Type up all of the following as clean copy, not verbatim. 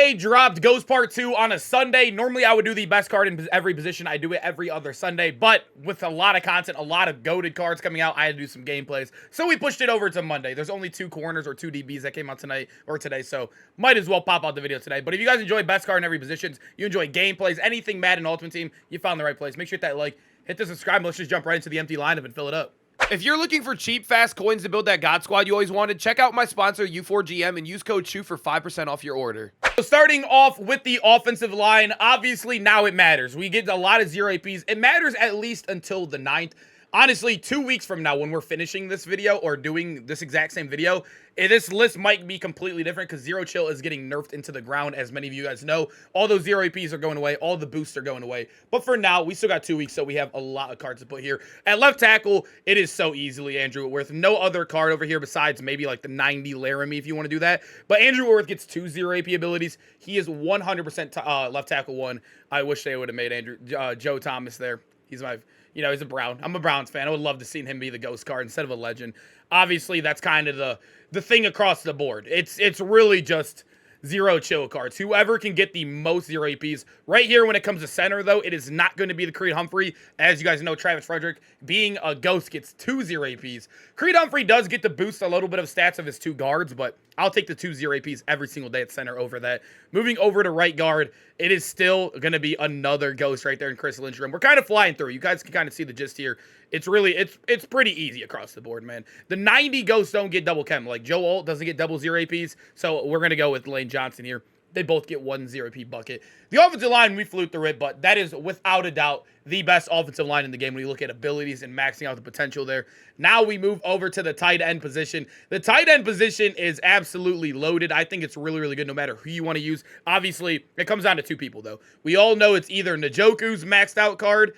NBA dropped Ghost Part 2 on a Sunday. Normally, I would do the best card in every position. I do it every other Sunday, but with a lot of content, a lot of goated cards coming out, I had to do some gameplays. So we pushed it over to Monday. There's only 2 corners or 2 DBs that came out tonight or today, so might as well pop out the video today. But if you guys enjoy best card in every position, you enjoy gameplays, anything Madden Ultimate Team, you found the right place. Make sure to hit that like, hit the subscribe, and let's just jump right into the empty lineup and fill it up. If you're looking for cheap, fast coins to build that God Squad you always wanted, check out my sponsor, U4GM, and use code CHU for 5% off your order. So starting off with the offensive line, obviously now it matters. We get a lot of 0 APs. It matters at least until the 9th. Honestly, 2 weeks from now when we're finishing this video or doing this exact same video, this list might be completely different because Zero Chill is getting nerfed into the ground, as many of you guys know. All those 0 APs are going away. All the boosts are going away. But for now, we still got 2 weeks, so we have a lot of cards to put here. At left tackle, it is so easily Andrew Whitworth. No other card over here besides maybe like the 90 Laramie if you want to do that. But Andrew Whitworth gets 2 0 AP abilities. He is 100% left tackle 1. I wish they would have made Joe Thomas there. He's my... You know, he's a Brown. I'm a Browns fan. I would love to see him be the ghost card instead of a legend. Obviously, that's kind of the thing across the board. It's really just 0 chill cards. Whoever can get the most 0 APs. Right here, when it comes to center, though, it is not going to be the Creed Humphrey. As you guys know, Travis Frederick, being a ghost, gets 2 0 APs. Creed Humphrey does get to boost a little bit of stats of his 2 guards, but I'll take the 2 0 APs every single day at center over that. Moving over to right guard, it is still going to be another ghost right there in Chris Lindstrom. We're kind of flying through. You guys can kind of see the gist here. It's really, it's pretty easy across the board, man. The 90 ghosts don't get double chem. Like, Joe Alt doesn't get double 0 APs, so we're going to go with Lane Johnson here. They both get 1 0 AP bucket. The offensive line, we flew through it, but that is without a doubt the best offensive line in the game when you look at abilities and maxing out the potential there. Now we move over to the tight end position. The tight end position is absolutely loaded. I think it's really, really good no matter who you want to use. Obviously, it comes down to 2 people, though. We all know it's either Njoku's maxed out card.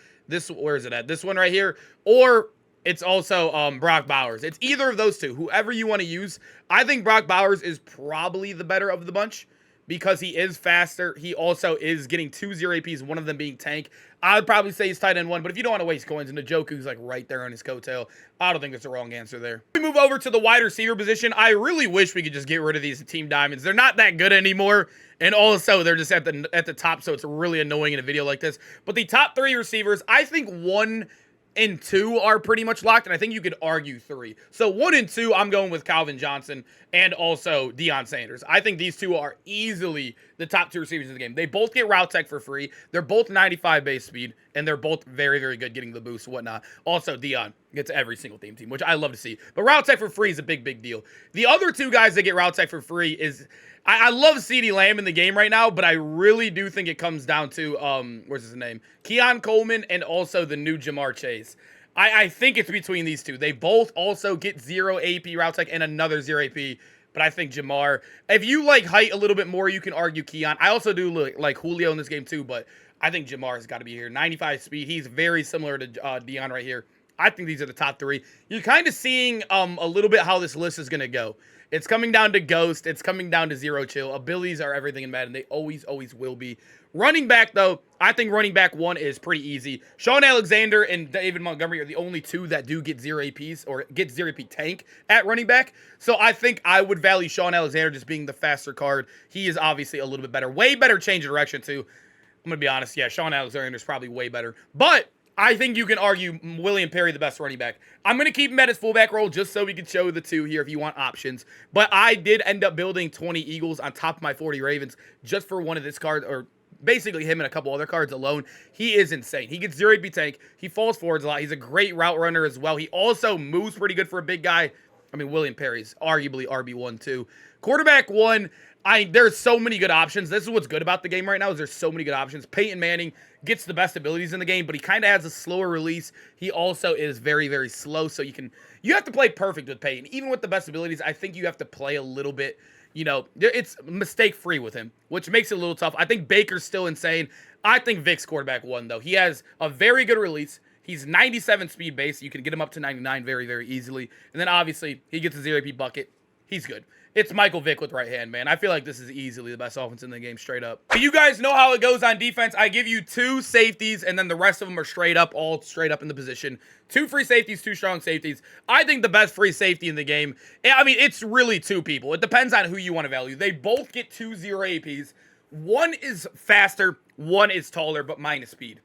Where is it at? This one right here. Or it's also Brock Bowers. It's either of those 2. Whoever you want to use. I think Brock Bowers is probably the better of the bunch, because he is faster. He also is getting 2 0 APs, one of them being tank. I would probably say he's tight end 1, but if you don't want to waste coins, and Njoku's like right there on his coattail, I don't think that's the wrong answer there. We move over to the wide receiver position. I really wish we could just get rid of these team diamonds. They're not that good anymore, and also they're just at the top, so it's really annoying in a video like this. But the top 3 receivers, I think 1 and 2 are pretty much locked, and I think you could argue 3. So 1 and 2, I'm going with Calvin Johnson and also Deion Sanders. I think these 2 are easily the top 2 receivers in the game. They both get route tech for free. They're both 95 base speed, and they're both very, very good getting the boost and whatnot. Also, Deion gets every single team, which I love to see. But route tech for free is a big, big deal. The other 2 guys that get route tech for free is... I love CeeDee Lamb in the game right now, but I really do think it comes down to, where's his name? Keon Coleman and also the new Jamar Chase. I think it's between these 2. They both also get 0 AP route tech and another 0 AP, but I think Jamar, if you like height a little bit more, you can argue Keon. I also do like Julio in this game too, but I think Jamar's got to be here. 95 speed. He's very similar to Deion right here. I think these are the top 3. You're kind of seeing a little bit how this list is going to go. It's coming down to Ghost. It's coming down to 0 chill. Abilities are everything in Madden. They always, always will be. Running back, though, I think running back 1 is pretty easy. Sean Alexander and David Montgomery are the only 2 that do get 0 APs or get 0 AP tank at running back. So I think I would value Sean Alexander just being the faster card. He is obviously a little bit better. Way better change of direction, too. I'm going to be honest. Yeah, Sean Alexander is probably way better. But I think you can argue William Perry the best running back. I'm going to keep him at his fullback role just so we can show the 2 here if you want options. But I did end up building 20 Eagles on top of my 40 Ravens just for one of this card, or basically him and a couple other cards alone. He is insane. He gets 0 AP tank. He falls forwards a lot. He's a great route runner as well. He also moves pretty good for a big guy. I mean, William Perry's arguably RB1 too. Quarterback 1, there's so many good options. This is what's good about the game right now is there's so many good options. Peyton Manning gets the best abilities in the game, but he kind of has a slower release. He also is very, very slow, so you have to play perfect with Peyton. Even with the best abilities, I think you have to play a little bit, you know, it's mistake-free with him, which makes it a little tough. I think Baker's still insane. I think Vic's quarterback 1, though. He has a very good release. He's 97 speed base. You can get him up to 99 very, very easily. And then, obviously, he gets a 0 AP bucket. He's good. It's Michael Vick with right hand, man. I feel like this is easily the best offense in the game, straight up. But you guys know how it goes on defense. I give you 2 safeties, and then the rest of them are straight up, all straight up in the position. 2 free safeties, 2 strong safeties. I think the best free safety in the game, I mean, it's really 2 people. It depends on who you want to value. They both get 2 0 APs. One is faster, one is taller, but minus speed.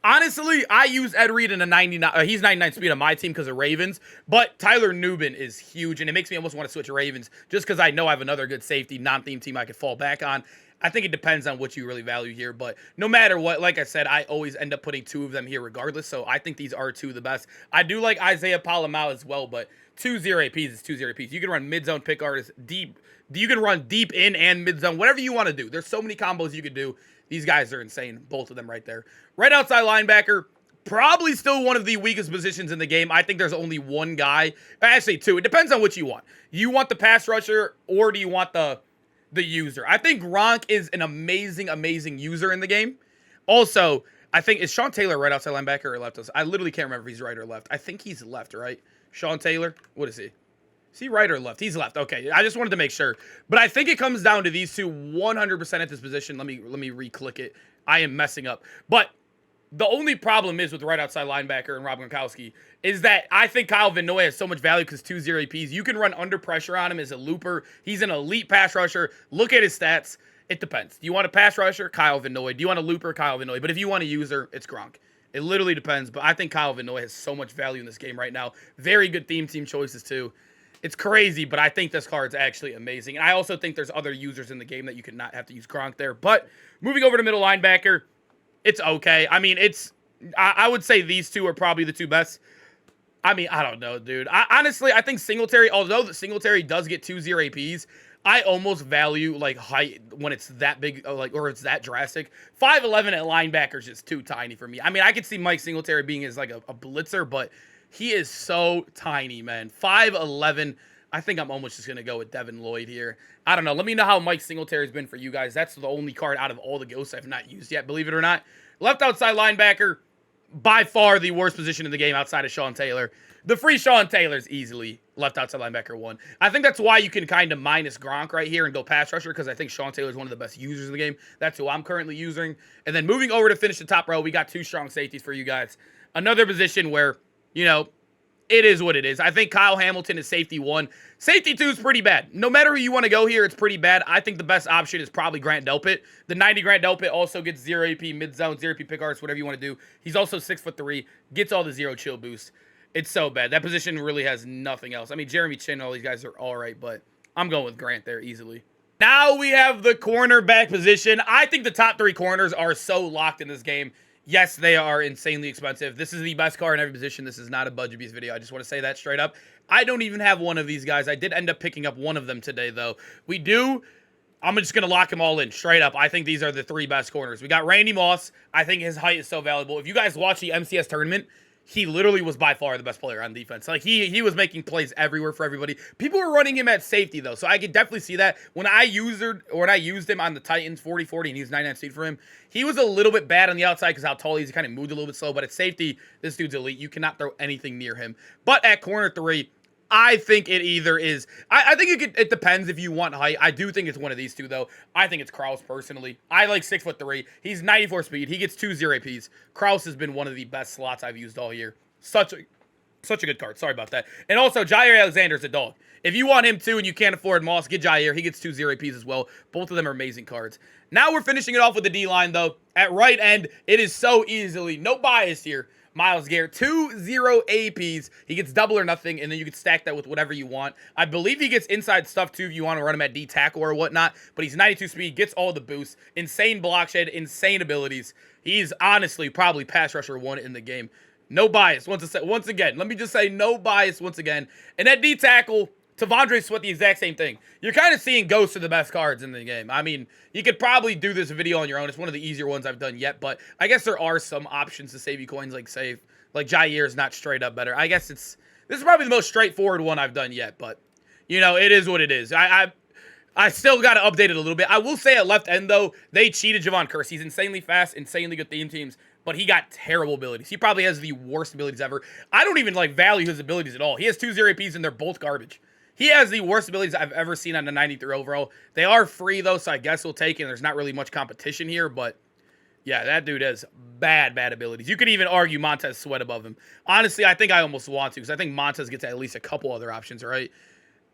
Honestly, I use Ed Reed in a 99. He's 99 speed on my team because of Ravens, but Tyler Nubin is huge, and it makes me almost want to switch Ravens just because I know I have another good safety, non-theme team I could fall back on. I think it depends on what you really value here, but no matter what, like I said, I always end up putting two of them here regardless, so I think these are two of the best. I do like Isaiah Palamau as well, but 2-0 APs is 2-0 APs. You can run mid-zone pick artists, deep. You can run deep in and mid-zone, whatever you want to do. There's so many combos you could do. These guys are insane, both of them right there. Right outside linebacker, probably still one of the weakest positions in the game. I think there's only one guy, actually two. It depends on what you want. You want the pass rusher or do you want the user? I think Gronk is an amazing, amazing user in the game. Also, I think, is Sean Taylor right outside linebacker or left? I literally can't remember if he's right or left. I think he's left, right? Sean Taylor? What is he? Is he right or left? He's left. Okay, I just wanted to make sure. But I think it comes down to these two 100% at this position. Let me re-click it. I am messing up. But the only problem is with the right outside linebacker and Rob Gronkowski is that I think Kyle Van Noy has so much value because 2-0 APs. You can run under pressure on him as a looper. He's an elite pass rusher. Look at his stats. It depends. Do you want a pass rusher? Kyle Van Noy. Do you want a looper? Kyle Van Noy. But if you want a user, it's Gronk. It literally depends. But I think Kyle Van Noy has so much value in this game right now. Very good team choices too. It's crazy, but I think this card's actually amazing. And I also think there's other users in the game that you could not have to use Gronk there. But moving over to middle linebacker, it's okay. I mean, I would say these two are probably the two best. I mean, I don't know, dude. Honestly, I think Singletary, although the Singletary does get 2-0 APs, I almost value like height when it's that big, or it's that drastic. 5'11" at linebacker is just too tiny for me. I mean, I could see Mike Singletary being as like a blitzer, but he is so tiny, man. 5'11". I think I'm almost just going to go with Devin Lloyd here. I don't know. Let me know how Mike Singletary's been for you guys. That's the only card out of all the ghosts I've not used yet, believe it or not. Left outside linebacker, by far the worst position in the game outside of Sean Taylor. The free Sean Taylor's easily left outside linebacker 1. I think that's why you can kind of minus Gronk right here and go pass rusher, because I think Sean Taylor's one of the best users in the game. That's who I'm currently using. And then moving over to finish the top row, we got two strong safeties for you guys. Another position where, you know, it is what it is. I think Kyle Hamilton is safety 1. Safety 2 is pretty bad. No matter who you want to go here, it's pretty bad. I think the best option is probably Grant Delpit. The 90 Grant Delpit also gets 0 AP, mid-zone, 0 AP pick arts, whatever you want to do. He's also 6'3", gets all the 0 chill boost. It's so bad. That position really has nothing else. I mean, Jeremy Chin and all these guys are all right, but I'm going with Grant there easily. Now we have the cornerback position. I think the top 3 corners are so locked in this game. Yes, they are insanely expensive. This is the best card in every position. This is not a Budget Beast video. I just want to say that straight up. I don't even have one of these guys. I did end up picking up one of them today, though. I'm just going to lock them all in straight up. I think these are the 3 best corners. We got Randy Moss. I think his height is so valuable. If you guys watch the MCS tournament, he literally was by far the best player on defense. Like, he was making plays everywhere for everybody. People were running him at safety, though, so I could definitely see that. When I used him on the Titans 40-40 and he was 99 speed for him, he was a little bit bad on the outside because how tall he is. He kind of moved a little bit slow, but at safety, this dude's elite. You cannot throw anything near him. But at corner 3, I think it either is. I think it depends if you want height. I do think it's one of these two, though. I think it's Kraus, personally. I like 6'3". He's 94 speed. He gets 2 0 APs. Kraus has been one of the best slots I've used all year. Such a good card. Sorry about that. And also, Jair Alexander's a dog. If you want him too and you can't afford Moss, get Jair. He gets 2 0 APs as well. Both of them are amazing cards. Now we're finishing it off with the D-line, though. At right end, it is so easily, no bias here, Myles Garrett, 2-0 APs. He gets double or nothing, and then you can stack that with whatever you want. I believe he gets inside stuff, too, if you want to run him at D-tackle or whatnot. But he's 92 speed, gets all the boosts. Insane block shed, insane abilities. He's honestly probably pass rusher 1 in the game. No bias. Once again, let me just say no bias once again. And at D-tackle, Tavondre Sweat, the exact same thing. You're kind of seeing ghosts of the best cards in the game. I mean, you could probably do this video on your own. It's one of the easier ones I've done yet, but I guess there are some options to save you coins, like Jair is not straight up better. I guess this is probably the most straightforward one I've done yet, but, you know, it is what it is. I still got to update it a little bit. I will say at left end, though, they cheated Javon Curse. He's insanely fast, insanely good theme teams, but he got terrible abilities. He probably has the worst abilities ever. I don't even, value his abilities at all. He has 2 0 APs, and they're both garbage. He has the worst abilities I've ever seen on a 93 overall. They are free, though, so I guess we'll take it. There's not really much competition here, but yeah, that dude has bad abilities. You could even argue Montez Sweat above him. Honestly, I think I almost want to, because I think Montez gets at least a couple other options, right?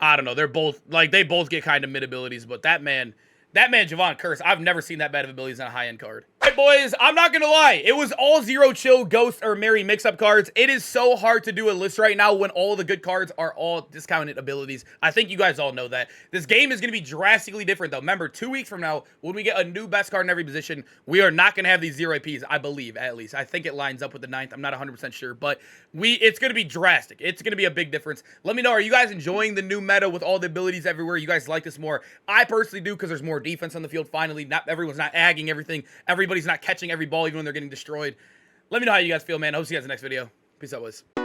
I don't know. They're both, they both get kind of mid abilities, but that man, That man, Javon Curse, I've never seen that bad of abilities on a high-end card. All right, boys, I'm not going to lie. It was all Zero Chill, Ghost, or Mary mix-up cards. It is so hard to do a list right now when all the good cards are all discounted abilities. I think you guys all know that. This game is going to be drastically different, though. Remember, 2 weeks from now, when we get a new best card in every position, we are not going to have these 0 APs, I believe, at least. I think it lines up with the 9th. I'm not 100% sure, but it's going to be drastic. It's going to be a big difference. Let me know, are you guys enjoying the new meta with all the abilities everywhere? You guys like this more? I personally do, because there's more defense on the field. Finally, not everyone's not agging everything. Everybody's not catching every ball even when they're getting destroyed. Let me know how you guys feel, man. I hope to see you guys in the next video. Peace out, boys.